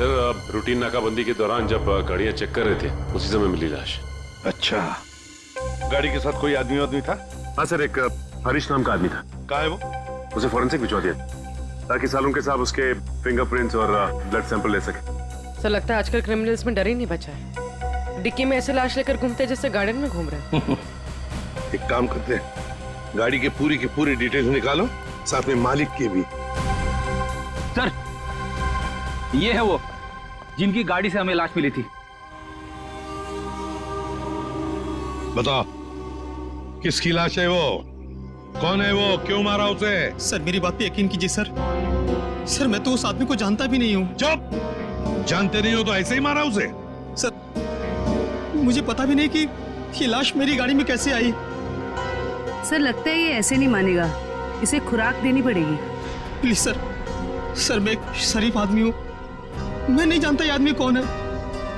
Sir routine नाकाबंदी के दौरान जब गाड़ियां चेक कर रहे थे उसी समय मिली लाश। अच्छा, गाड़ी के साथ कोई आदमी था? हाँ सर, एक हरीश नाम का आदमी था। कहाँ है वो? उसे फॉरेंसिक भिजवा दिया ताकि सालों के साथ उसके फिंगरप्रिंट्स और ब्लड सैंपल ले सके। सर लगता है आजकल क्रिमिनल्स में डर ही नहीं बचा है। डिक्की में ऐसे लाश लेकर घूमते जैसे गार्डन में घूम रहे हैं। एक काम करते हैं, गाड़ी के पूरी डिटेल्स निकालो, साथ में मालिक की भी। सर, ये है वो जिनकी गाड़ी से हमें लाश मिली थी। बताओ, किसकी लाश है वो? कौन है वो? क्यों मारा उसे? सर मेरी बात पे यकीन कीजिए सर। सर मैं तो उस आदमी को जानता भी नहीं हूँ। चुप! जानते नहीं हो तो ऐसे ही मारा उसे? सर मुझे पता भी नहीं कि ये लाश मेरी गाड़ी में कैसे आई। सर लगता है ये ऐसे नहीं मानेगा, इसे खुराक देनी पड़ेगी। प्लीज सर, सर मैं एक शरीफ आदमी हूँ, मैं नहीं जानता ये आदमी कौन है।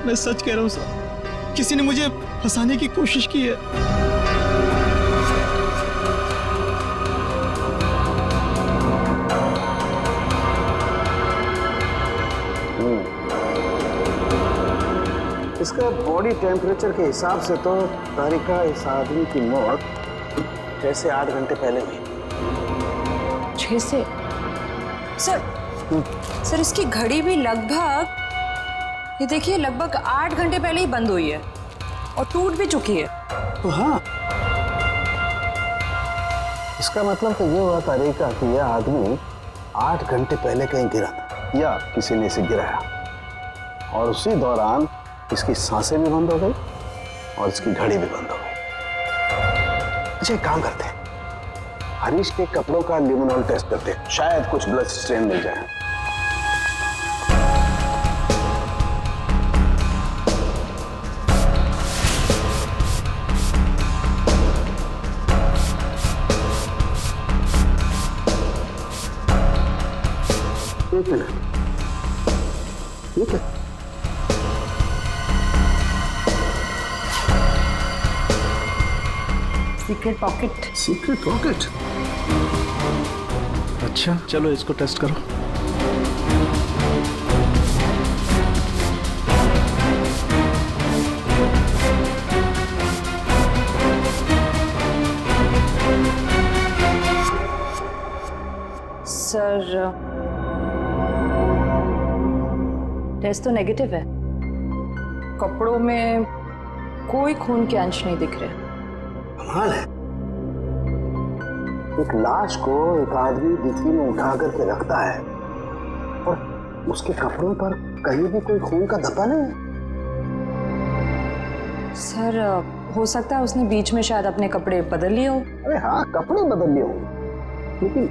मैं सच कह रहा हूँ सर, किसी ने मुझे फंसाने की कोशिश की है। इसका बॉडी टेम्परेचर के हिसाब से तो तारिका इस आदमी की मौत 6 से 8 घंटे पहले हुई। 6 से? सर इसकी घड़ी भी लगभग, ये देखिए, लगभग 8 घंटे पहले ही बंद हुई है और टूट भी चुकी है। तो हाँ, इसका मतलब तो ये हुआ तारिका कि यह आदमी 8 घंटे पहले कहीं गिरा था या किसी ने इसे गिराया और उसी दौरान इसकी सांसें भी बंद हो गई और इसकी घड़ी भी बंद हो गई। अच्छा, एक काम करते हैं, हरीश के कपड़ों का लिमिनॉल टेस्ट करते हैं, शायद कुछ ब्लड स्ट्रेन मिल जाए। एक मिनट, ठीक है। Secret pocket. Secret pocket? अच्छा चलो इसको टेस्ट करो। सर टेस्ट तो नेगेटिव है, कपड़ों में कोई खून के अंश नहीं दिख रहे। कमाल है, एक लाश को एक आदमी डिक्की में उठा करके रखता है और उसके कपड़ों पर कहीं भी कोई खून का धब्बा नहीं है। सर हो सकता है उसने बीच में शायद अपने कपड़े बदल लिए हो। अरे हाँ, कपड़े बदल लिए होंगे, लेकिन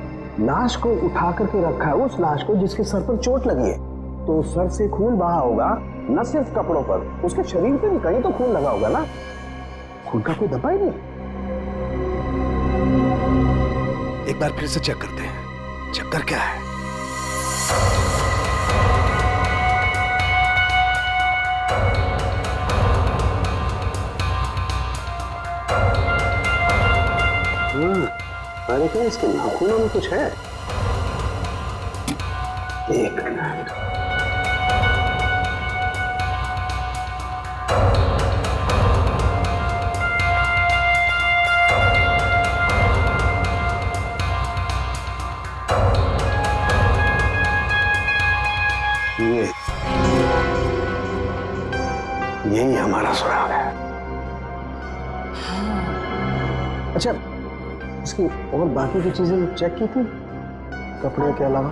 लाश को उठा करके रखा है उस लाश को जिसके सर पर चोट लगी है, तो सर से खून बहा होगा, न सिर्फ कपड़ों पर, उसके शरीर पे भी कहीं तो खून लगा होगा ना। खून का कोई धब्बा ही नहीं। एक बार फिर से चेक करते हैं, चक्कर क्या है। अरे क्या इसके नाखूनों में कुछ है? एक मिनट, यही हमारा सुराग है। अच्छा, इसकी और बाकी की चीजें चेक की थी कपड़े के अलावा?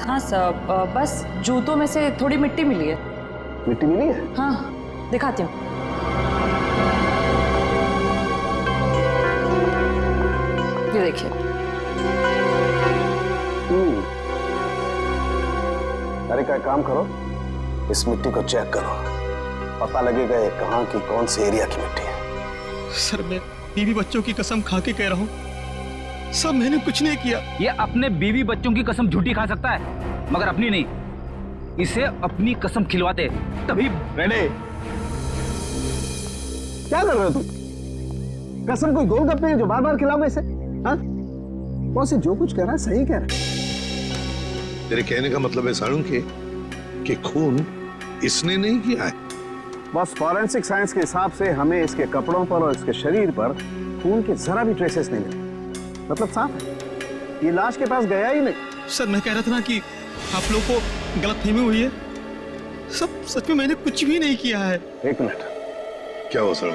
हाँ सर, बस जूतों में से थोड़ी मिट्टी मिली है। मिट्टी मिली है? हाँ, दिखाती हूँ। ये देखिए। अरे का काम करो, इस मिट्टी को चेक करो, पता लगेगा ये कहाँ की कौन से एरिया की मिट्टी है। सर मैं बीवी बच्चों की कसम खा के कह रहा हूँ, सब मैंने कुछ नहीं किया। ये अपने बीवी बच्चों की कसम झूठी खा सकता है मगर अपनी नहीं। इसे अपनी कसम खिलवाते तभी। रेने, क्या कर रहे हो तुम? कसम कोई गोलगप्पे है जो बार बार खिलाओगे इसे? हाँ, कौन से जो कुछ कह रहा है सही कह रहा है। तेरे कहने का मतलब है साड़ू कि कि खून इसने नहीं किया है। बस फॉरेंसिक साइंस के हिसाब से हमें इसके कपड़ों पर और इसके शरीर पर खून के जरा भी ट्रेसेस नहीं मिले। मतलब साफ है, ये लाश के पास गया ही नहीं। सर मैं कह रहा था ना कि आप लोग को गलतफहमी हुई है। सब सच में मैंने कुछ भी नहीं किया है। एक मिनट, क्या हो सर?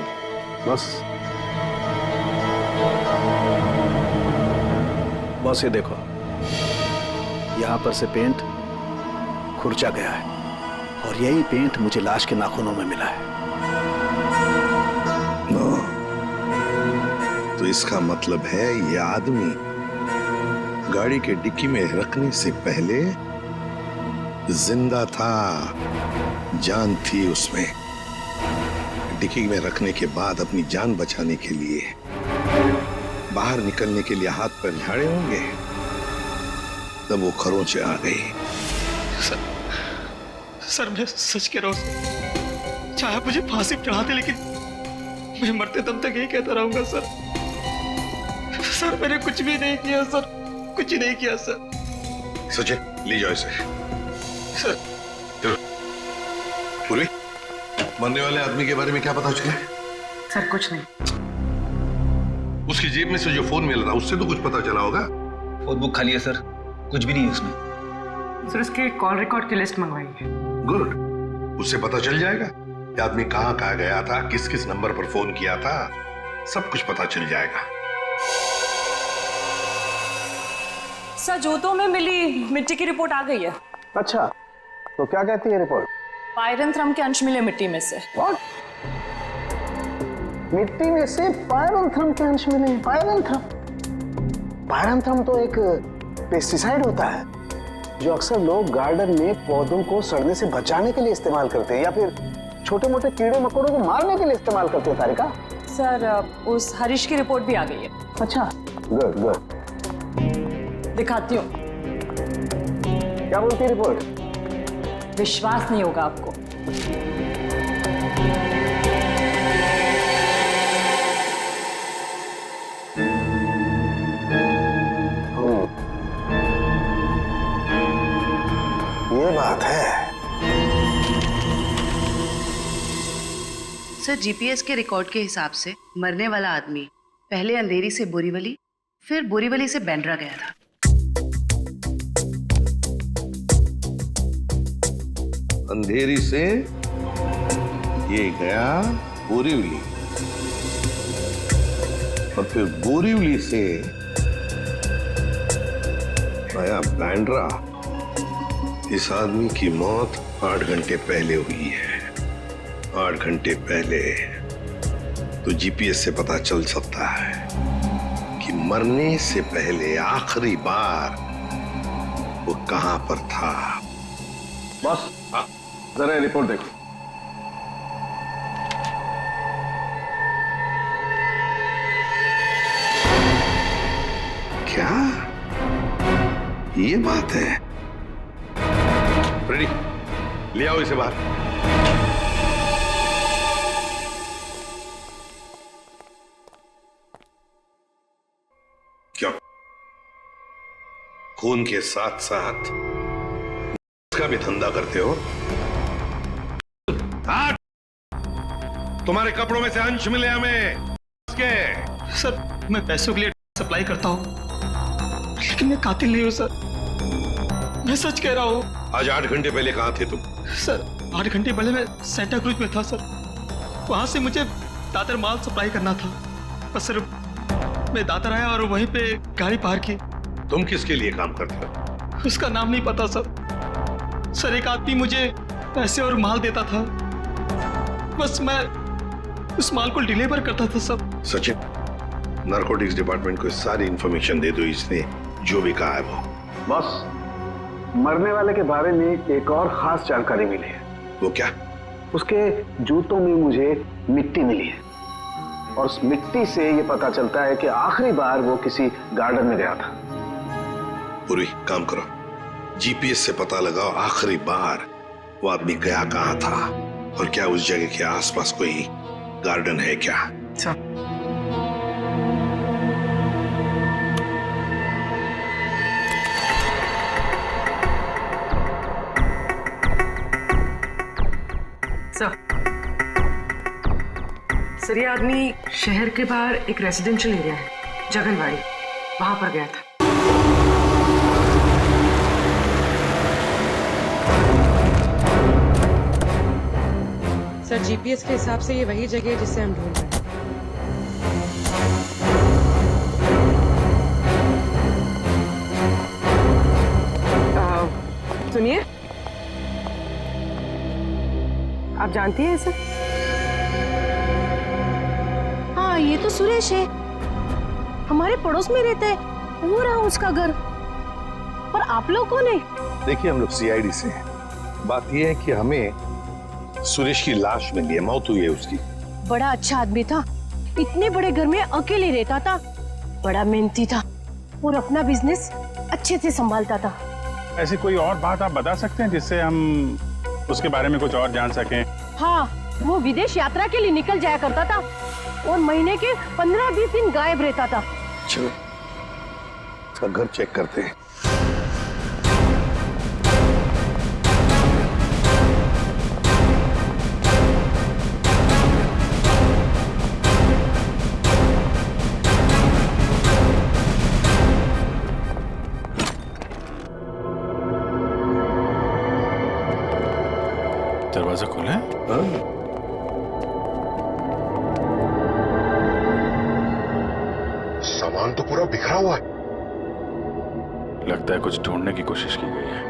बस ये देखो, यहाँ पर से पेंट खुरचा गया है और यही पेंट मुझे लाश के नाखूनों में मिला है। तो इसका मतलब है ये आदमी गाड़ी के डिक्की में रखने से पहले जिंदा था, जान थी उसमें। डिक्की में रखने के बाद अपनी जान बचाने के लिए बाहर निकलने के लिए हाथ पर झाड़े होंगे, तब वो खरोंचे आ गई। सर मैं सच कह रहा हूँ, चाहे आप मुझे फांसी पर चढ़ाते लेकिन मैं मरते दम तक यही कहता रहूंगा सर। सर मैंने कुछ भी नहीं किया सर, कुछ नहीं किया सर। सचिन ले जाओ इसे। सर चलो। पूर्वी, मरने वाले आदमी के बारे में क्या पता चला? सर कुछ नहीं। उसकी जेब में से जो फोन मिल रहा उससे तो कुछ पता चला होगा। फोन बुक खाली है सर, कुछ भी नहीं है उसमें। सर उसके कॉल रिकॉर्ड की लिस्ट मंगवाई है। गुड, उससे पता चल जाएगा कि आदमी कहाँ कहाँ गया था, किस किस नंबर पर फोन किया था, सब कुछ पता चल जाएगा। सर जूतों में मिली मिट्टी की रिपोर्ट आ गई है। अच्छा, तो क्या कहती है रिपोर्ट? पायरंथ्रम के अंश मिले मिट्टी में से। What? मिट्टी में से पायरंथ्रम के अंश मिले? पायरंथ्रम? पायरंथ्रम तो एक पेस्टिसाइड होता है जो अक्सर लोग गार्डन में पौधों को सड़ने से बचाने के लिए इस्तेमाल करते हैं या फिर छोटे मोटे कीड़े मकोड़ों को मारने के लिए इस्तेमाल करते हैं। तारिका, सर उस हरीश की रिपोर्ट भी आ गई है। अच्छा, गुड गुड। दिखाती हूँ। क्या बोलती है रिपोर्ट? विश्वास नहीं होगा आपको। ये बात है। सर जीपीएस के रिकॉर्ड के हिसाब से मरने वाला आदमी पहले अंधेरी से बोरीवली, फिर बोरीवली से बैंड्रा गया था। अंधेरी से ये गया बोरीवली और फिर बोरीवली से आया बैंड्रा। इस आदमी की मौत 8 घंटे पहले हुई है। 8 घंटे पहले तो जीपीएस से पता चल सकता है कि मरने से पहले आखिरी बार वो कहां पर था। बॉस, जरा ये रिपोर्ट देखो। क्या ये बात है? रेडी, ले आओ इसे बाहर। क्यों? खून के साथ साथ इसका भी धंधा करते हो? हाँ? तुम्हारे कपड़ों में से अंश मिले हमें। इसके सर मैं पैसों के लिए सप्लाई करता हूँ लेकिन मैं कातिल नहीं हूँ सर, मैं सच कह रहा हूँ। आज 8 घंटे पहले कहां थे तुम? सर 8 घंटे पहले मैं सेंटा क्रूज में था सर। वहां से मुझे दादर माल सप्लाई करना था, बस सर मैं दादर आया और वहीं पे गाड़ी पार की। तुम किसके लिए काम करते हो? उसका नाम नहीं पता सर। सर एक आदमी मुझे पैसे और माल देता था, बस मैं उस माल को डिलीवर करता था सब। सचिन, नारकोटिक्स डिपार्टमेंट को सारी इंफॉर्मेशन दे दो, इसने जो भी कहा है वो। बॉस, मरने वाले के बारे में एक और खास जानकारी मिली है। वो क्या? उसके जूतों में मुझे मिट्टी मिली है और उस मिट्टी से ये पता चलता है कि आखिरी बार वो किसी गार्डन में गया था। पूरी काम करो, जीपीएस से पता लगाओ आखिरी बार वो आदमी गया कहां था और क्या उस जगह के आसपास कोई गार्डन है क्या। सर ये आदमी शहर के बाहर एक रेजिडेंशियल एरिया है, जगनवाड़ी, वहां पर गया था। सर जीपीएस के हिसाब से ये वही जगह है जिसे हम ढूंढ रहे हैं। सुनिए, आप जानती हैं इसे? हाँ, ये तो सुरेश है, हमारे पड़ोस में रहता है, वो रहा उसका घर। पर आप लोग कौन है? देखिए, हम लोग सीआईडी से हैं। बात यह है कि हमें सुरेश की लाश मिली है, मौत हुई है उसकी। बड़ा अच्छा आदमी था, इतने बड़े घर में अकेले रहता था, बड़ा मेहनती था और अपना बिजनेस अच्छे से संभालता था। ऐसी कोई और बात आप बता सकते हैं जिससे हम उसके बारे में कुछ और जान सकें? हाँ, वो विदेश यात्रा के लिए निकल जाया करता था और महीने के 15-20 दिन गायब रहता था। चलो उसका घर चेक करते हैं। दरवाजा खोला है? सामान तो पूरा बिखरा हुआ है। लगता है कुछ ढूंढने की कोशिश की गई है।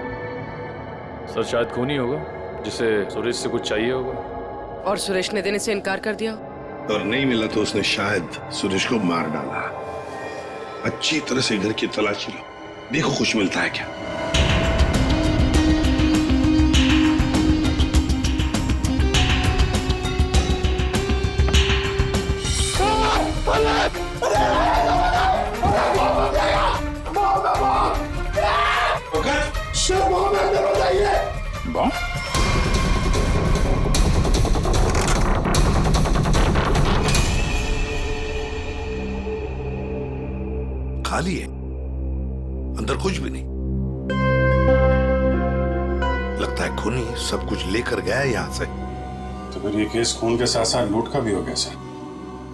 सर शायद खून ही होगा जिसे सुरेश से कुछ चाहिए होगा। और सुरेश ने देने से इनकार कर दिया। और नहीं मिला तो उसने शायद सुरेश को मार डाला। अच्छी तरह से घर की तलाशी लो, देखो कुछ मिलता है क्या। खाली है, अंदर कुछ भी नहीं। लगता है खूनी सब कुछ लेकर गया है यहां से। तो फिर ये केस खून के साथ साथ लूट का भी हो गया सर।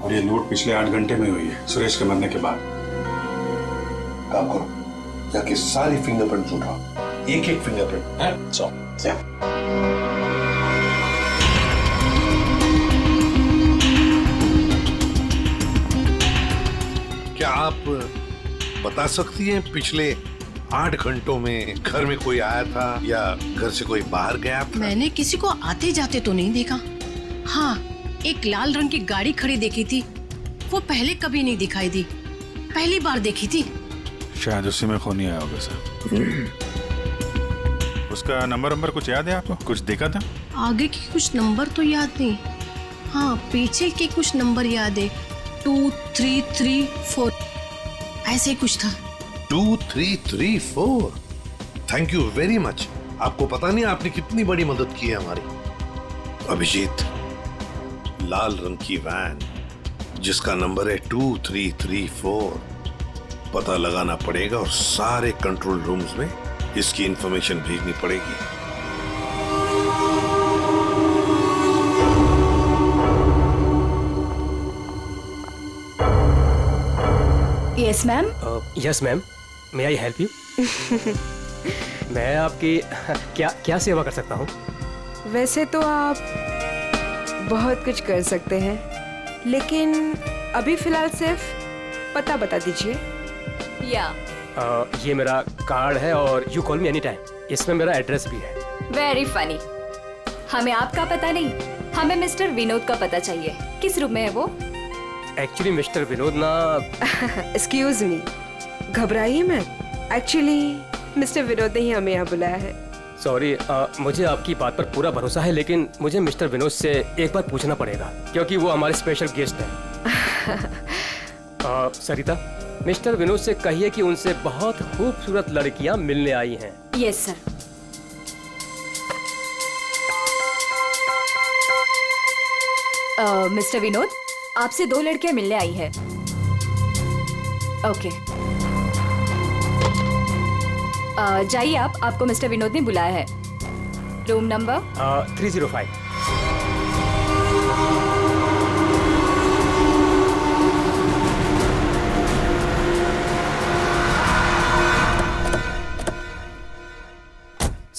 और ये लूट पिछले 8 घंटे में हुई है, सुरेश के मरने के बाद। काम करो, जाके सारी फिंगरप्रिंट उठाओ, एक एक फिंगरप्रिंट है। क्या आप बता सकती हैं पिछले 8 घंटों में घर में कोई आया था या घर से कोई बाहर गया था? मैंने किसी को आते जाते तो नहीं देखा। हाँ, एक लाल रंग की गाड़ी खड़ी देखी थी, वो पहले कभी नहीं दिखाई दी, पहली बार देखी थी। शायद उसी में खूनी आया होगा सर। उसका नंबर कुछ याद है आपको? कुछ देखा था? आगे के कुछ नंबर तो याद नहीं, हाँ पीछे के कुछ नंबर याद है, 2, 3, 3, 4 ऐसे कुछ था। 2, 3, 3, 4। Thank you very much. आपको पता नहीं आपने कितनी बड़ी मदद की है हमारी। अभिजीत, लाल रंग की वैन जिसका नंबर है 2334, पता लगाना पड़ेगा और सारे कंट्रोल रूम्स में इसकी इंफॉर्मेशन भेजनी पड़ेगी। Yes ma'am. Yes ma'am, may I help you? मैं आपकी क्या सेवा कर सकता हूँ? वैसे तो आप बहुत कुछ कर सकते हैं, लेकिन अभी फिलहाल सिर्फ पता बता दीजिए। ये मेरा कार्ड है और you call me any time, इसमें मेरा एड्रेस भी है। Very funny. हमें आपका पता नहीं, हमें मिस्टर विनोद का पता चाहिए। किस रूम में है वो? एक्चुअली मिस्टर विनोद ना एक्सक्यूज मी, घबराइए मत। एक्चुअली मिस्टर विनोद ने ही हमें यहाँ बुलाया है। सॉरी, मुझे आपकी बात पर पूरा भरोसा है, लेकिन मुझे मिस्टर विनोद से एक बार पूछना पड़ेगा क्योंकि वो हमारे स्पेशल गेस्ट हैं। सरिता, मिस्टर विनोद से कहिए कि उनसे बहुत खूबसूरत लड़कियां मिलने आई हैं। Yes sir. मिस्टर विनोद, आपसे 2 लड़कियां मिलने आई हैं। ओके, जाइए आप, आपको मिस्टर विनोद ने बुलाया है। Room number 305।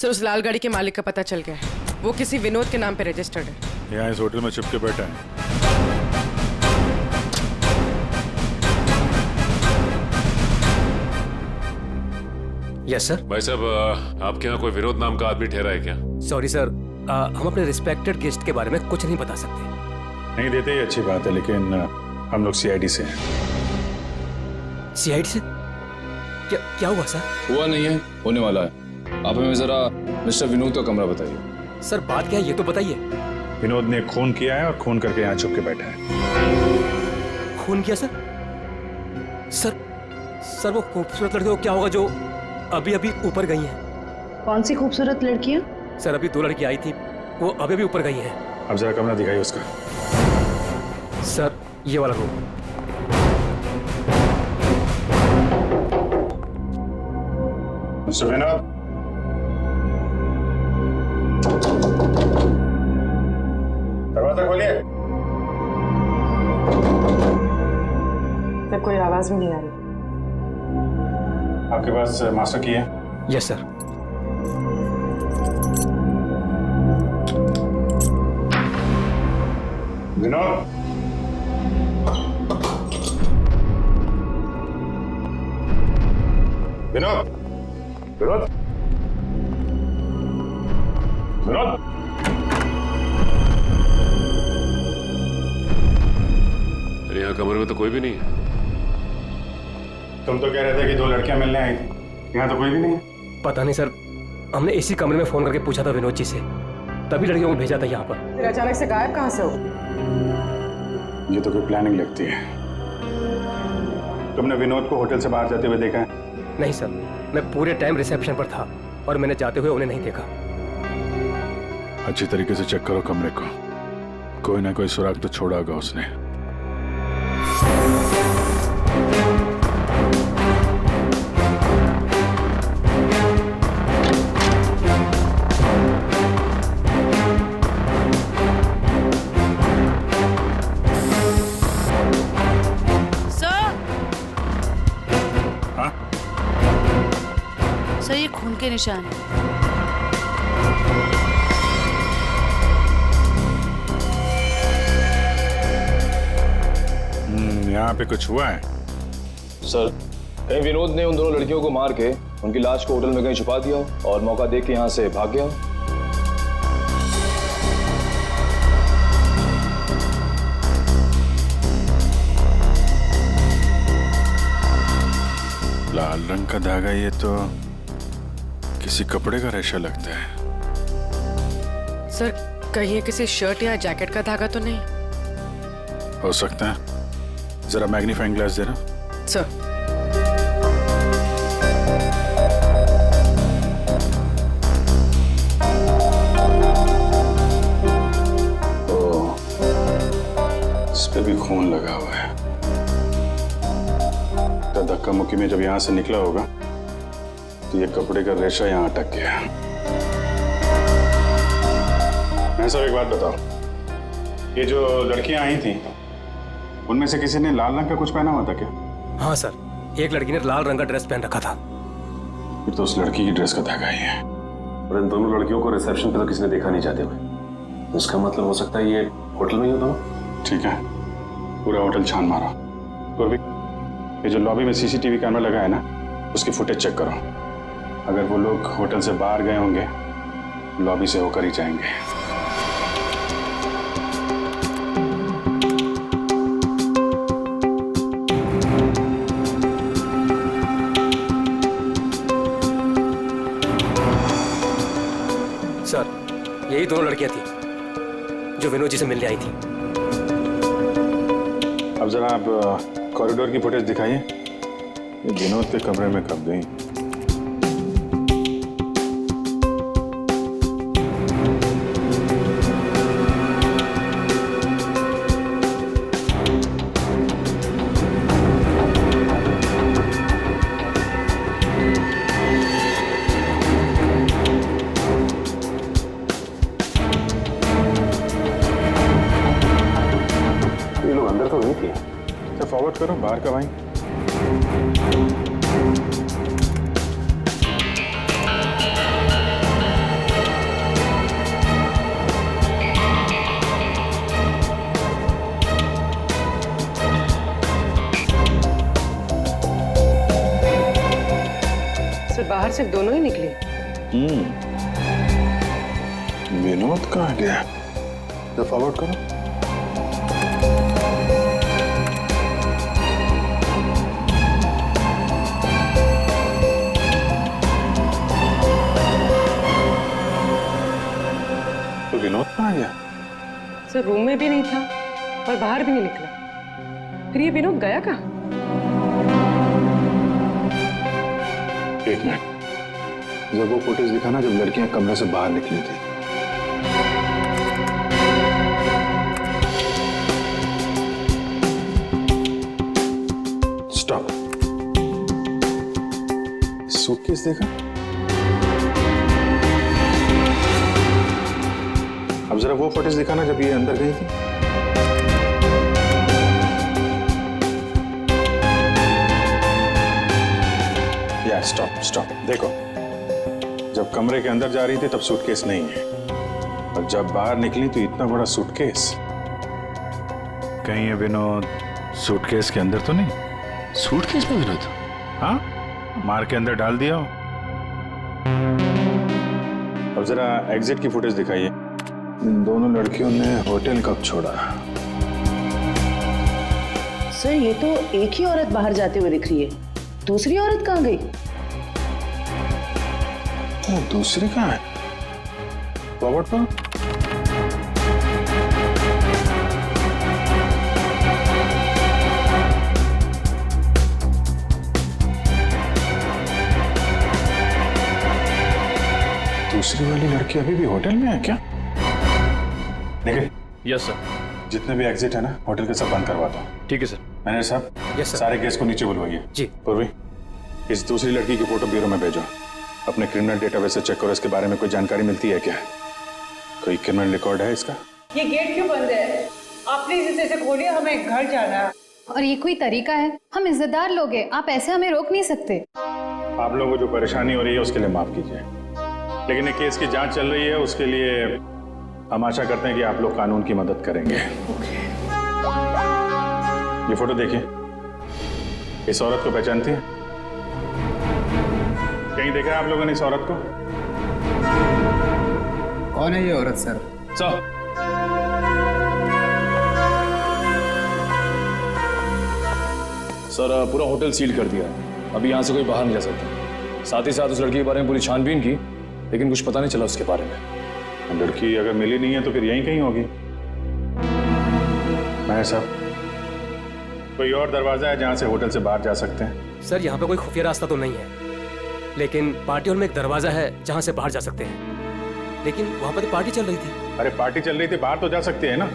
सर उस लाल गाड़ी के मालिक का पता चल गया है। वो किसी विनोद के नाम पे रजिस्टर्ड है। यहाँ इस होटल में छुप के बैठा है। Yes sir. भाई साहब, आपके यहाँ कोई विनोद नाम का आदमी ठहरा है क्या? सॉरी सर, हम अपने रिस्पेक्टेड गेस्ट के बारे में कुछ नहीं बता सकते। नहीं देते ही अच्छी बात है, लेकिन हम लोग सीआईडी से हैं। सीआईडी से? क्या हुआ सर? हुआ नहीं है, होने वाला है। आप हमें जरा मिस्टर विनोद का कमरा बताइए। सर बात क्या है ये तो बताइए। विनोद ने खून किया है और खून करके यहाँ छुप के बैठा है। खून किया सर? सर वो खूबसूरत लड़की को क्या होगा जो अभी अभी ऊपर गई हैं? कौन सी खूबसूरत लड़कियां? सर अभी 2 लड़की आई थी, वो अभी अभी ऊपर गई हैं। अब जरा कमरा दिखाइए उसका। सर ये वाला रूम। मिस्टर विनोद, दरवाजा खोलिए। सर कोई आवाज भी नहीं आ रही। आपके पास मास्टर की है? Yes sir. विनोद, विनोद, विनोद, विनोद। अरे यहाँ कमरे में तो कोई भी नहीं है। तुम तो कह रहे थे कि 2 लड़कियां मिलने आई थी, यहाँ तो कोई भी नहीं है। पता नहीं सर, हमने इसी कमरे में फोन करके पूछा था विनोद जी से, तभी लड़कियों को भेजा था यहाँ पर। फिर अचानक से गायब कहाँ से हो? ये तो कोई प्लानिंग लगती है। तुमने विनोद को होटल से बाहर जाते हुए देखा है? नहीं सर, मैं पूरे टाइम रिसेप्शन पर था और मैंने जाते हुए उन्हें नहीं देखा। अच्छी तरीके से चेक करो कमरे को, कोई ना कोई सुराग तो छोड़ा होगा उसने। सर ये खून के निशान है। यहाँ पे कुछ हुआ है? सर, कहीं विनोद ने उन दोनों लड़कियों को मार के उनकी लाश को होटल में कहीं छुपा दिया और मौका देख के यहाँ से भाग गया। लाल रंग का धागा, ये तो किसी कपड़े का रेशा लगता है। सर कहीं ये किसी शर्ट या जैकेट का धागा तो नहीं? हो सकता है, जरा मैग्नीफाइंग ग्लास देना। सर इस पे भी खून लगा हुआ है। तो धक्का मुक्की में जब यहाँ से निकला होगा तो ये कपड़े का रेशा यहाँ अटक गया। मैं सब एक बात बताओ, ये जो लड़कियां आई थी उनमें से किसी ने लाल रंग का कुछ पहना हुआ था क्या? हाँ सर, एक लड़की ने लाल रंग का ड्रेस पहन रखा था। फिर तो उस लड़की की ड्रेस का धागा ही है। और इन दोनों लड़कियों को रिसेप्शन पे तो किसी ने देखा नहीं जाते हुए। इसका मतलब हो सकता है ये होटल में ही हो दोनों। ठीक है, पूरा होटल छान मारो। और भी ये जो लॉबी में सीसीटीवी कैमरा लगा है ना, उसकी फुटेज चेक करो। अगर वो लोग होटल से बाहर गए होंगे, लॉबी से होकर ही जाएंगे। सर यही दोनों लड़कियां थी जो विनोद जी से मिलने आई थी। अब जरा आप कॉरिडोर की फुटेज दिखाइए। ये विनोद के कमरे में कब गई? ये लोग अंदर तो नहीं थे। अच्छा फॉरवर्ड करो, बाहर कब आई? बाहर सिर्फ दोनों ही निकले। विनोद कहाँ गया? तो फॉरवर्ड करो। तो विनोद कहाँ गया? सर रूम में भी नहीं था और बाहर भी नहीं निकला। फिर ये विनोद गया कहाँ? एक मिनट, जब वो फुटेज दिखाना जब लड़कियां कमरे से बाहर निकली थी। स्टॉप। सूटकेस देखा? अब जरा वो फुटेज दिखाना जब ये अंदर गई थी। या स्टॉप स्टॉप, देखो जब कमरे के अंदर जा रही थी तब सूटकेस नहीं है, और जब बाहर निकली तो इतना बड़ा सूटकेस। कहीं ये विनोद सूटकेस के अंदर तो नहीं? सूटकेस में विनोद? हाँ, मार के अंदर डाल दिया हो। अब जरा एग्जिट की फुटेज दिखाइए। इन दोनों लड़कियों ने होटल कब छोड़ा? सर ये तो एक ही औरत बाहर जाते हुए दिख रही है, दूसरी औरत कहाँ गई? दूसरी कहाँ है? फॉरवर्ड पर। दूसरी वाली लड़की अभी भी होटल में है क्या? निखिल। Yes sir. जितने भी एग्जिट है ना होटल के सब बंद करवा दो। ठीक है सर। मैनेजर साहब, यस सर। सारे केस को नीचे बुलवाइए। जी। पूर्वी, इस दूसरी लड़की की फोटो ब्यूरो में भेजो। अपने क्रिमिनल डेटाबेस से चेक करो, इसके बारे में कोई जानकारी मिलती है क्या? कोई क्रिमिनल रिकॉर्ड है इसका? ये गेट क्यों बंद है? आप प्लीज इसे खोलिए, हमें घर जाना है। और ये कोई तरीका है? हम इज्जतदार लोग हैं, आप ऐसे हमें रोक नहीं सकते। आप लोगों को जो परेशानी हो रही है उसके लिए माफ कीजिए, लेकिन ये केस की जांच चल रही है, उसके लिए हम आशा करते हैं कि आप लोग कानून की मदद करेंगे। ये फोटो देखिए, इस औरत को पहचानती है? कहीं देखा है आप लोगों ने इस औरत को? कौन है ये औरत सर? सर पूरा होटल सील कर दिया, अभी यहाँ से कोई बाहर नहीं जा सकता। साथ ही साथ उस लड़की के बारे में पूरी छानबीन की, लेकिन कुछ पता नहीं चला उसके बारे में। लड़की अगर मिली नहीं है तो फिर यहीं कहीं होगी। मैं साहब, कोई और दरवाजा है जहां से होटल से बाहर जा सकते हैं? सर यहाँ पे कोई खुफिया रास्ता तो नहीं है, लेकिन पार्टी हॉल में एक दरवाजा है जहां से बाहर जा सकते हैं। लेकिन वहां पर तो पार्टी चल रही थी। अरे पार्टी चल रही थी, बाहर तो जा सकते हैं ना।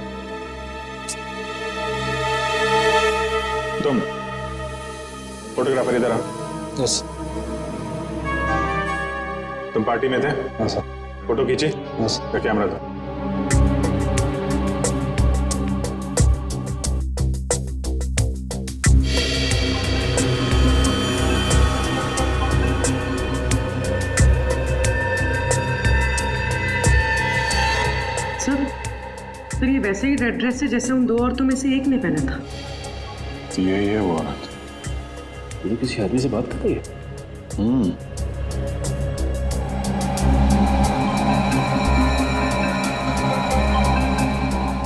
तुम फोटोग्राफर इधर आओ। यस। तुम पार्टी में थे? हाँ सर। फोटो खींची? यस। तो कैमरा दो। सर ये वैसे ही रेड ड्रेस है जैसे उन दो औरतों में से एक ने पहना था। ये है वो औरत। ये किसी आदमी से बात कर रही है?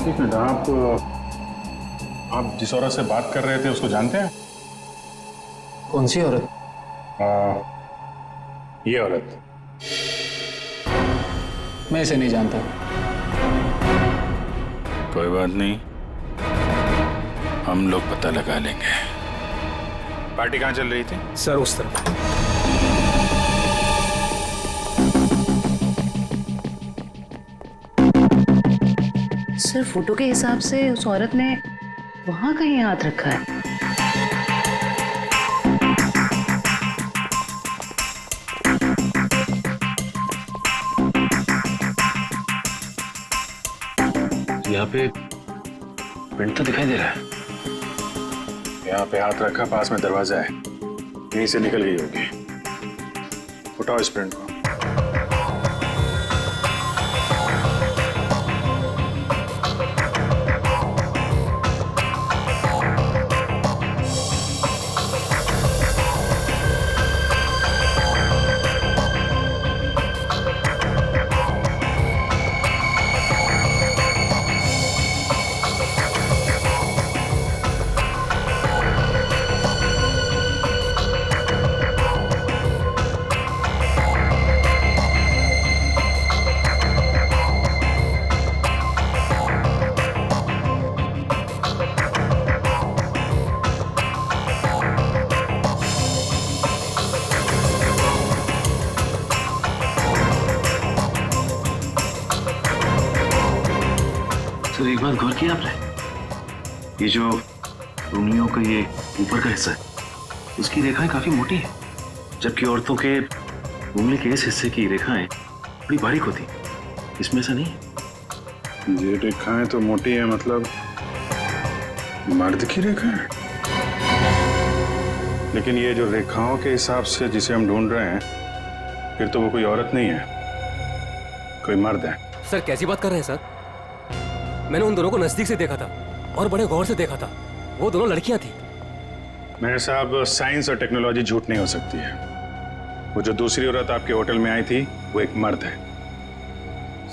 एक मिनट, आप जिस औरत से बात कर रहे थे उसको जानते हैं? कौन सी औरत? ये औरत। मैं इसे नहीं जानता। कोई बात नहीं, हम लोग पता लगा लेंगे। पार्टी कहाँ चल रही थी? सर उस तरफ। सर फोटो के हिसाब से उस औरत ने वहां कहीं हाथ रखा है। यहाँ पे प्रिंट तो दिखाई दे रहा है। यहाँ पे हाथ रखा, पास में दरवाजा है, यहीं से निकल गई होगी। उठाओ इस प्रिंट को। सर एक बात गौर किया आपने, ये जो उंगलियों का ये ऊपर का हिस्सा है उसकी रेखाएं काफी मोटी है, जबकि औरतों के उंगली के इस हिस्से की रेखाएं बड़ी बारीक होती। इसमें ऐसा नहीं है। ये रेखाएं तो मोटी है, मतलब मर्द की रेखाएं, लेकिन ये जो रेखाओं के हिसाब से जिसे हम ढूंढ रहे हैं, फिर तो वो कोई औरत नहीं है, कोई मर्द है। सर कैसी बात कर रहे हैं सर? मैंने उन दोनों को नजदीक से देखा था और बड़े गौर से देखा था। वो दोनों लड़कियां थी। मेरे साहब, साइंस और टेक्नोलॉजी झूठ नहीं हो सकती है। वो जो दूसरी औरत आपके होटल में आई थी वो एक मर्द है।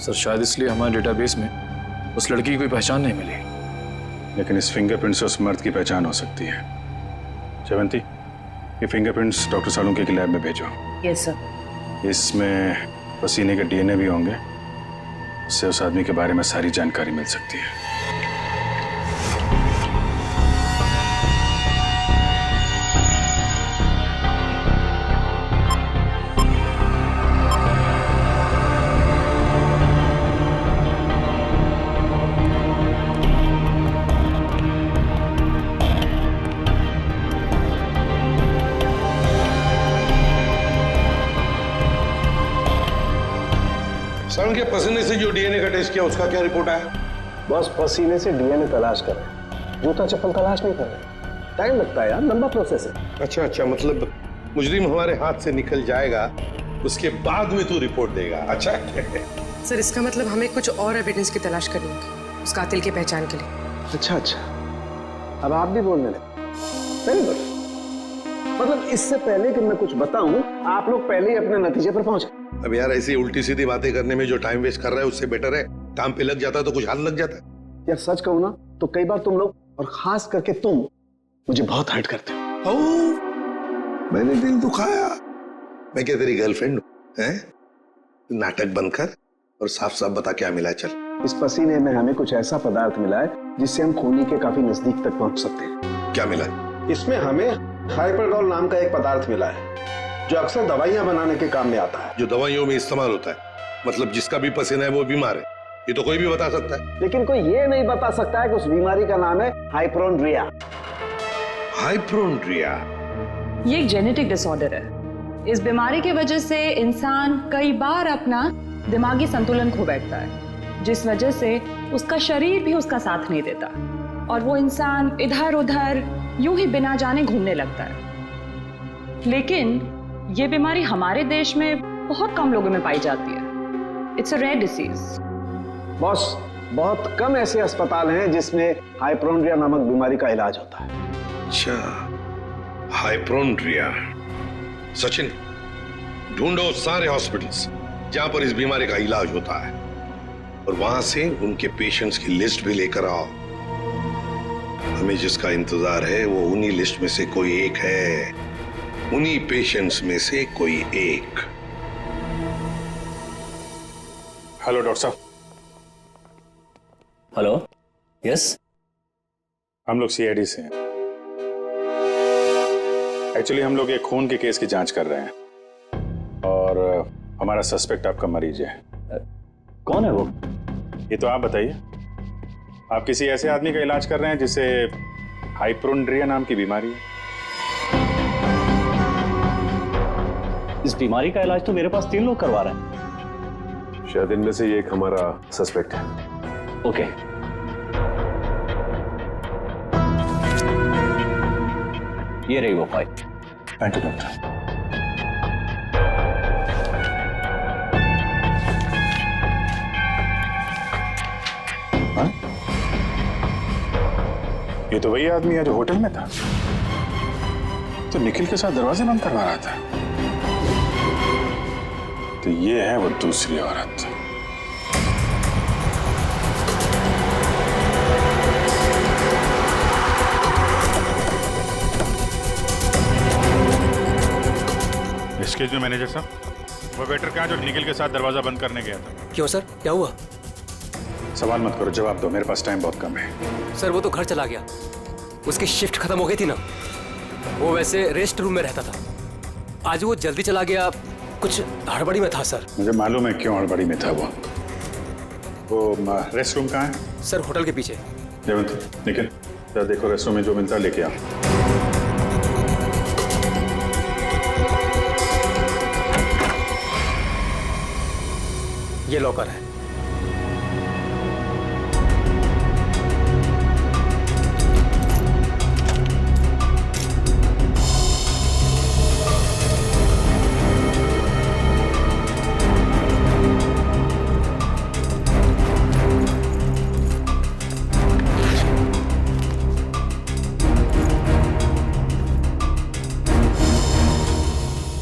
सर शायद इसलिए हमारे डेटाबेस में उस लड़की की कोई पहचान नहीं मिली, लेकिन इस फिंगरप्रिंट से उस मर्द की पहचान हो सकती है। जयवंती, ये फिंगरप्रिंट्स डॉक्टर सालुंके की लैब में भेजो। Yes sir. इसमें पसीने के डीएनए भी होंगे, इससे उस आदमी के बारे में सारी जानकारी मिल सकती है। सर के पसीने से जो डीएनए का टेस्ट किया उसका क्या रिपोर्ट आया? बस पसीने से डीएनए तलाश कर रहे हैं, जूता चप्पल तलाश नहीं कर रहे। टाइम लगता है यार, लंबा प्रोसेस है। अच्छा अच्छा, मतलब मुजरिम हमारे हाथ से निकल जाएगा, उसके बाद में तू रिपोर्ट देगा। अच्छा सर इसका मतलब हमें कुछ और एविडेंस की तलाश करनी होगी उस कातिल की पहचान के लिए। अच्छा अच्छा, अब आप भी बोलने लगे। Very good. मतलब इससे पहले कि मैं कुछ बताऊं, आप लोग पहले ही अपने नतीजे पर पहुंच गए। अब यार ऐसी उल्टी सीधी बातें करने में जो टाइम वेस्ट कर रहा है उससे बेटर है काम पे लग जाता तो कुछ हाल लग जाता। यार सच कहूं ना तो कई बार तुम लोग, और खास करके तुम, मुझे बहुत हर्ट करते हो। मैंने दिल दुखाया? मैं क्या तेरी गर्लफ्रेंड हूं? हैं? नाटक बंद कर और साफ साफ बता क्या मिला। चल। इस पसीने में हमें कुछ ऐसा पदार्थ मिला है जिससे हम खूनी के काफी नजदीक तक पहुंच सकते हैं। क्या मिला? इसमें हमें हाइपरडोल नाम का एक पदार्थ मिला है जो अक्सर दवाइयां बनाने के काम में आता है। जो दवाइयों में इस्तेमाल होता है, मतलब जिसका भी पसीना है वो बीमार है, ये तो कोई भी बता सकता है। लेकिन कोई ये नहीं बता सकता है कि उस बीमारी का नाम है हाइपोक्रोंड्रिया। हाइपोक्रोंड्रिया ये एक जेनेटिक डिसऑर्डर है। इस बीमारी की वजह से इंसान कई बार अपना दिमागी संतुलन खो बैठता है, जिस वजह से उसका शरीर भी उसका साथ नहीं देता और वो इंसान इधर उधर यूं ही बिना जाने घूमने लगता है। लेकिन ये बीमारी हमारे देश में बहुत कम लोगों में पाई जाती है। It's a rare disease. Boss, बहुत कम ऐसे अस्पताल हैं जिसमें हाइपोक्रोंड्रिया नामक बीमारी का इलाज होता है। अच्छा, हाइपोक्रोंड्रिया। सचिन, ढूंढो सारे हॉस्पिटल्स जहां पर इस बीमारी का इलाज होता है और वहां से उनके पेशेंट्स की लिस्ट भी लेकर आओ। हमें जिसका इंतजार है वो उन्हीं लिस्ट में से कोई एक है, उन्हीं पेशेंट्स में से कोई एक। हेलो डॉक्टर साहब। Hello, yes. हम लोग सीआईडी से हैं। एक्चुअली हम लोग एक खून के केस की जांच कर रहे हैं और हमारा सस्पेक्ट आपका मरीज है। कौन है वो? ये तो आप बताइए। आप किसी ऐसे आदमी का इलाज कर रहे हैं जिसे हाइपोक्रोंड्रिया नाम की बीमारी है? इस बीमारी का इलाज तो मेरे पास 3 लोग करवा रहे हैं। शायद इनमें से ये एक हमारा सस्पेक्ट है। ओके। ये रही वो फाइल। Thank you doctor. ये तो वही आदमी है जो होटल में था, तो निखिल के साथ दरवाजे बंद करवा रहा था। तो ये है वो दूसरी औरत। एक्सक्यूज मी मैनेजर साहब, वो वेटर कहाँ जो निखिल के साथ दरवाजा बंद करने गया था? क्यों सर, क्या हुआ? सवाल मत करो, जवाब दो, मेरे पास टाइम बहुत कम है। सर वो तो घर चला गया, उसकी शिफ्ट खत्म हो गई थी ना। वो वैसे रेस्ट रूम में रहता था, आज वो जल्दी चला गया, कुछ हड़बड़ी में था सर। मुझे मालूम है क्यों हड़बड़ी में था वो। वो रेस्ट रूम कहाँ है? सर होटल के पीछे। जयवंत निखिल जरा देखो रेस्ट रूम में जो मिलता है लेके आओ। ये लॉकर है।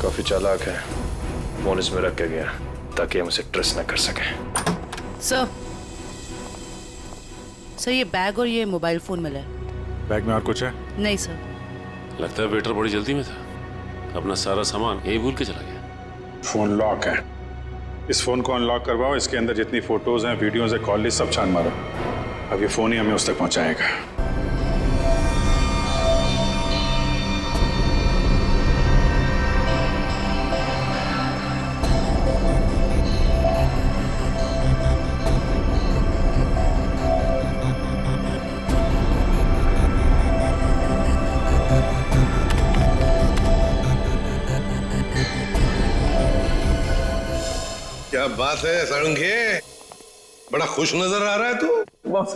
काफी चालाक है, फोन इसमें रख के गया ताकि हम उसे ट्रेस न कर सके। सर ये बैग और ये मोबाइल फोन मिला है। बैग में और कुछ है? नहीं सर। लगता है वेटर बड़ी जल्दी में था, अपना सारा सामान यही भूल के चला गया। फोन लॉक है, इस फोन को अनलॉक करवाओ, इसके अंदर जितनी फोटोज हैं, वीडियोज है, कॉल लिस्ट सब छान मारो। अब ये फोन ही हमें उस तक पहुंचाएगा। क्या बात है सारंगे, बड़ा खुश नजर आ रहा है तू। बॉस,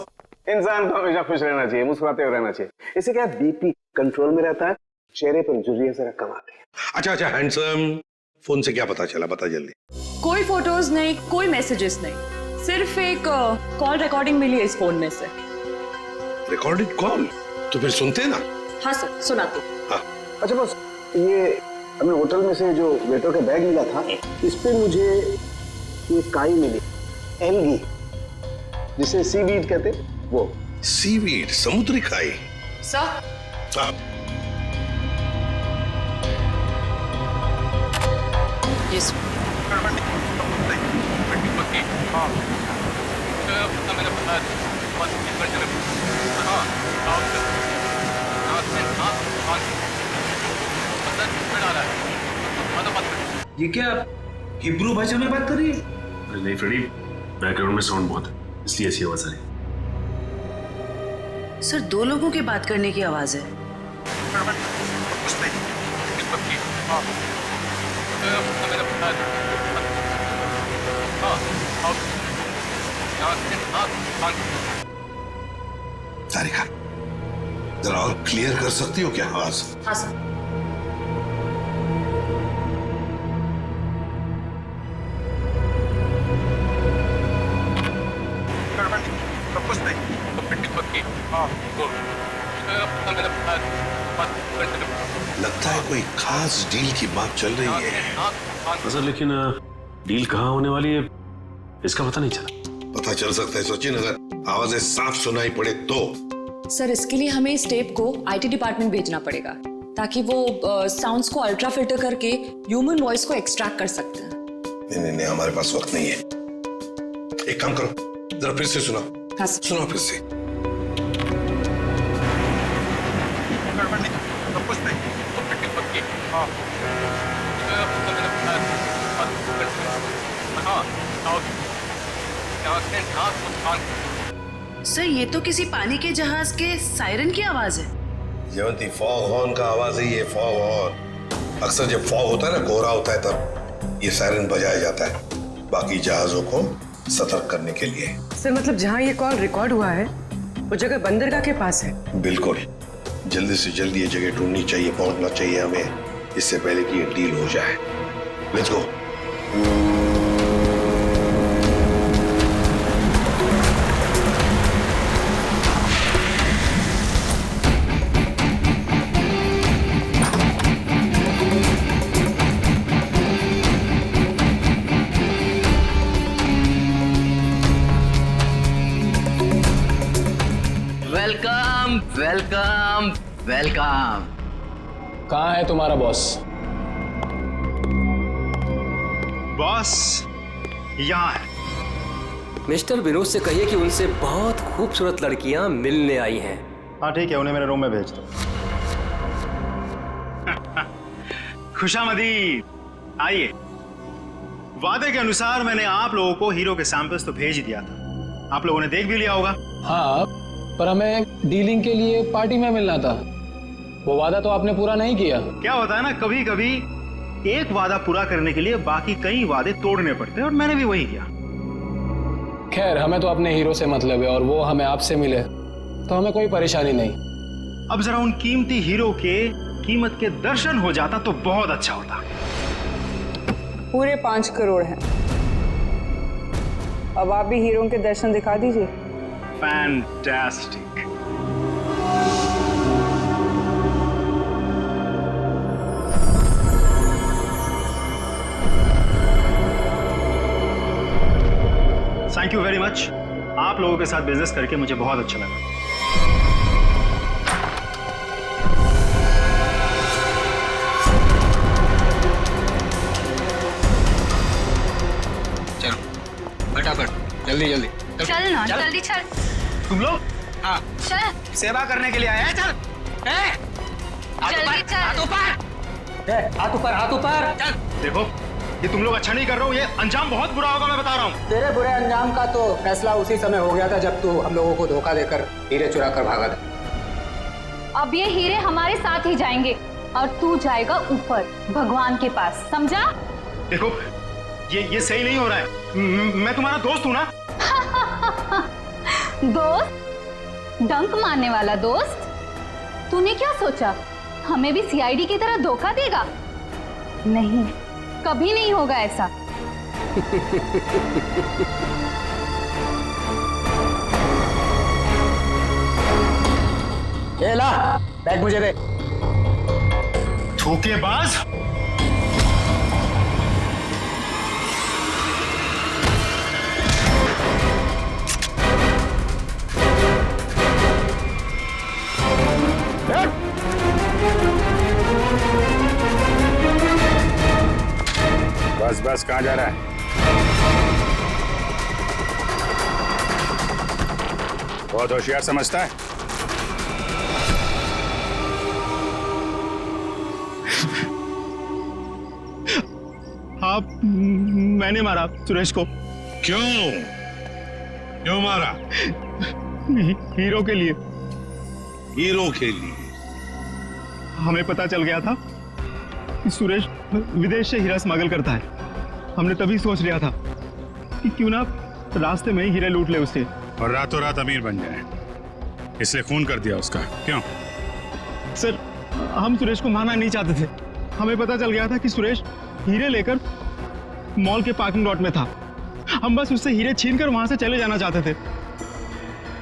इंसान को हमेशा खुश रहना चाहिए, मुस्कुराते हुए रहना चाहिए। इससे क्या बीपी कंट्रोल में रहता है, चेहरे पर झुर्रियां जरा कम आती है। अच्छा हैंडसम, फोन से क्या पता चला, बता जल्दी। कोई फोटोज नहीं, कोई मैसेजेस नहीं, सिर्फ एक कॉल रिकॉर्डिंग मिली है इस फोन में से। Recorded call? तो फिर सुनते ना। हाँ सर, सुना तो। हाँ। अच्छा बॉस, ये हमें होटल में से जो वेटर का बैग मिला था, इस पे मुझे ये काई मिली, एल्गी, जिसे सीवीड कहते, वो। सीवीड, समुद्री काई? सर। हाँ। यस। ये क्या हिब्रू भाषा में बात कर रही है? अरे नहीं फ्रेडी, बैकग्राउंड में साउंड बहुत है, इसलिए ऐसी आवाज आ रही है। सर दो लोगों के बात करने की आवाज है। तारिका, जरा और क्लियर कर सकती हो क्या आवाज? हाँ सर। लगता है कोई खास डील की बात चल रही है। सर लेकिन डील कहाँ होने वाली है इसका पता नहीं चला। पता चल सकता है सचिन, अगर आवाजें साफ सुनाई पड़े तो। सर इसके लिए हमें इस टेप को आईटी डिपार्टमेंट भेजना पड़ेगा, ताकि वो साउंड्स को अल्ट्रा फिल्टर करके ह्यूमन वॉइस को एक्सट्रैक्ट कर सकते हैं। नहीं, हमारे पास वक्त नहीं है। एक काम करो, जरा फिर से सुनाओ। हाँ सुनाओ फिर से। सर ये तो किसी पानी के जहाज के सायरन की आवाज है। जयवंती, फॉग हॉर्न का आवाज है ये, फॉग हॉर्न। अक्सर जब फॉग होता है ना, कोहरा होता है, तब ये सायरन बजाया जाता है बाकी जहाजों को सतर्क करने के लिए। सर मतलब जहाँ ये कॉल रिकॉर्ड हुआ है वो जगह बंदरगाह के पास है। बिल्कुल, जल्दी से जल्दी ये जगह ढूंढनी चाहिए, पहुंचना चाहिए हमें, इससे पहले कि ये डील हो जाए। Let's go. Welcome welcome welcome. कहाँ है तुम्हारा बॉस? बॉस यहाँ है। मिस्टर विनोद से कहिए कि उनसे बहुत खूबसूरत लड़कियां मिलने आई हैं। हाँ ठीक है, उन्हें मेरे रूम में भेज दो। खुशामदीद, आइए। वादे के अनुसार मैंने आप लोगों को हीरो के सैंपल्स तो भेज ही दिया था, आप लोगों ने देख भी लिया होगा। हाँ, पर हमें डीलिंग के लिए पार्टी में मिलना था। वो वादा तो आपने पूरा नहीं किया। क्या होता है ना, कभी कभी एक वादा पूरा करने के लिए बाकी कई वादे तोड़ने पड़ते हैं, और मैंने भी वही किया। खैर, हमें तो अपने हीरो से मतलब है, और वो हमें आपसे मिले तो हमें कोई परेशानी नहीं। अब जरा उन कीमती हीरो के कीमत के दर्शन हो जाता तो बहुत अच्छा होता। पूरे 5 करोड़ हैं। अब आप भी हीरो के दर्शन दिखा दीजिए। Fantastic. Thank you very much. आप लोगों के साथ बिजनेस करके मुझे बहुत अच्छा लगा। फटाफट, जल्दी जल्दी चल ना, जल्दी चल। तुम लोग? हाँ, चल। सेवा करने के लिए आए हैं। चल। जल्दी चल। हाथ ऊपर, हाथ ऊपर। चल। देखो, ये तुम लोग अच्छा नहीं कर रहे हो, ये अंजाम बहुत बुरा होगा, मैं बता रहा हूँ। तेरे बुरे अंजाम का तो फैसला उसी समय हो गया था जब तू हम लोगों को धोखा देकर हीरे चुरा कर भागा था। अब ये हीरे हमारे साथ ही जाएंगे और तू जाएगा ऊपर भगवान के पास, समझा? देखो, ये सही नहीं हो रहा है। मैं तुम्हारा दोस्त हूँ ना। दोस्त? डंक मारने वाला दोस्त? तूने क्या सोचा हमें भी सीआईडी की तरह धोखा देगा? नहीं, कभी नहीं होगा ऐसा। ये ला, बैग मुझे दे। धोखेबाज। बस बस, कहाँ जा रहा है? बहुत होशियार समझता है। आप, मैंने मारा सुरेश को। क्यों मारा? हीरो के लिए। हीरो के लिए? हमें पता चल गया था कि सुरेश विदेश से हीरा स्मगल करता है। हमने तभी सोच लिया था कि क्यों ना रास्ते में ही हीरे लूट ले उससे, और रातों रात अमीर बन जाए, इसलिए खून कर दिया उसका। क्यों? सर, हम सुरेश को मारना नहीं चाहते थे। हमें पता चल गया था कि सुरेश हीरे लेकर मॉल के पार्किंग लॉट में था। हम बस उससे हीरे छीनकर वहां से चले जाना चाहते थे,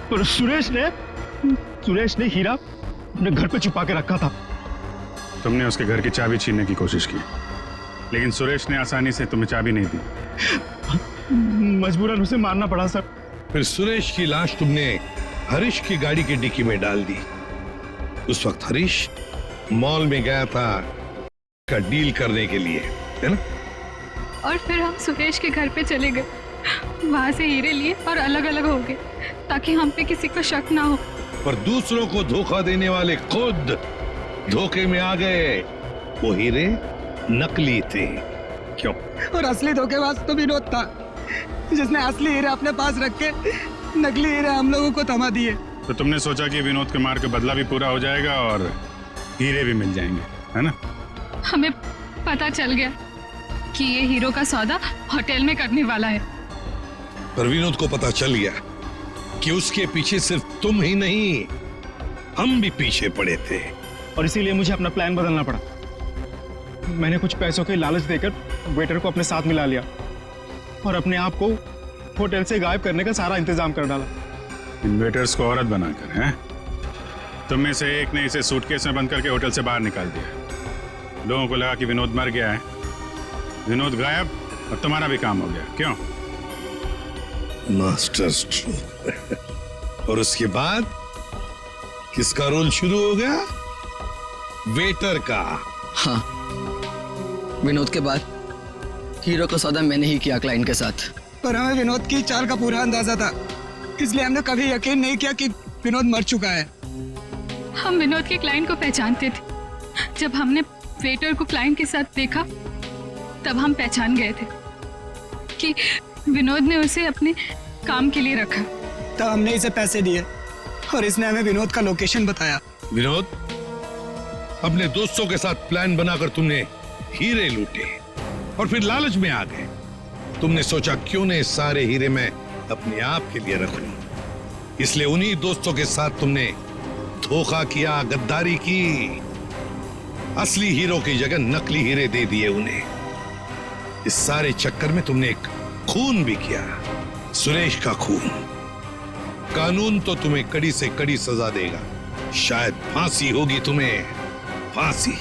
पर सुरेश ने हीरा अपने घर पे छुपा के रखा था। तुमने उसके घर की चाबी छीनने की कोशिश की, लेकिन सुरेश ने आसानी से तुम्हें चाबी नहीं दी। मजबूरन उसे मारना पड़ा सर। फिर सुरेश की लाश तुमने हरीश की गाड़ी की डिक्की में डाल दी। उस वक्त हरीश मॉल में गया था का डील करने के लिए, है ना? और फिर हम सुरेश के घर पे चले गए, वहां से हीरे लिए और अलग अलग हो गए ताकि हम पे किसी को शक ना हो। पर दूसरों को धोखा देने वाले खुद धोखे में आ गए। वो हीरे नकली थे। क्यों? और असली धोखेबाज तो विनोद था, जिसने असली हीरे अपने पास रख के नकली हीरे हम लोगों को थमा दिए। तो तुमने सोचा कि विनोद के मार के बदला भी पूरा हो जाएगा और हीरे भी मिल जाएंगे, है ना? हमें पता चल गया कि ये हीरो का सौदा होटल में करने वाला है। पर विनोद को पता चल गया कि उसके पीछे सिर्फ तुम ही नहीं, हम भी पीछे पड़े थे, और इसीलिए मुझे अपना प्लान बदलना पड़ा। मैंने कुछ पैसों के लालच देकर वेटर को अपने साथ मिला लिया और अपने आप को होटल से गायब करने का सारा इंतजाम कर डाला। इन वेटर्स को औरत बनाकर, हैं? तुम में से एक ने इसे सूटकेस में बंद करके होटल से बाहर निकाल दिया। लोगों को लगा कि विनोद मर गया है, विनोद गायब और तुम्हारा भी काम हो गया। क्यों? Master stroke. और उसके बाद किसका रोल शुरू हो गया? वेटर का। हाँ, विनोद के बाद हीरो का सौदा मैंने ही किया क्लाइंट के साथ। पर हमें विनोद की चाल का पूरा अंदाजा था, इसलिए हमने कभी यकीन नहीं किया कि विनोद मर चुका है। हम विनोद के क्लाइंट को पहचानते थे। जब हमने वेटर को क्लाइंट के साथ देखा तब हम पहचान गए थे कि विनोद ने उसे अपने काम के लिए रखा। तो हमने इसे पैसे दिए और इसने हमें विनोद का लोकेशन बताया। विनोद, अपने दोस्तों के साथ प्लान बनाकर तुमने हीरे लूटे और फिर लालच में आ गए। तुमने सोचा क्यों नहीं सारे हीरे मैं अपने आप के लिए रख लूं, इसलिए उन्हीं दोस्तों के साथ तुमने धोखा किया, गद्दारी की। असली हीरो की जगह नकली हीरे दे दिए उन्हें। इस सारे चक्कर में तुमने एक खून भी किया, सुरेश का खून। कानून तो तुम्हें कड़ी से कड़ी सजा देगा, शायद फांसी होगी तुम्हें, फांसी।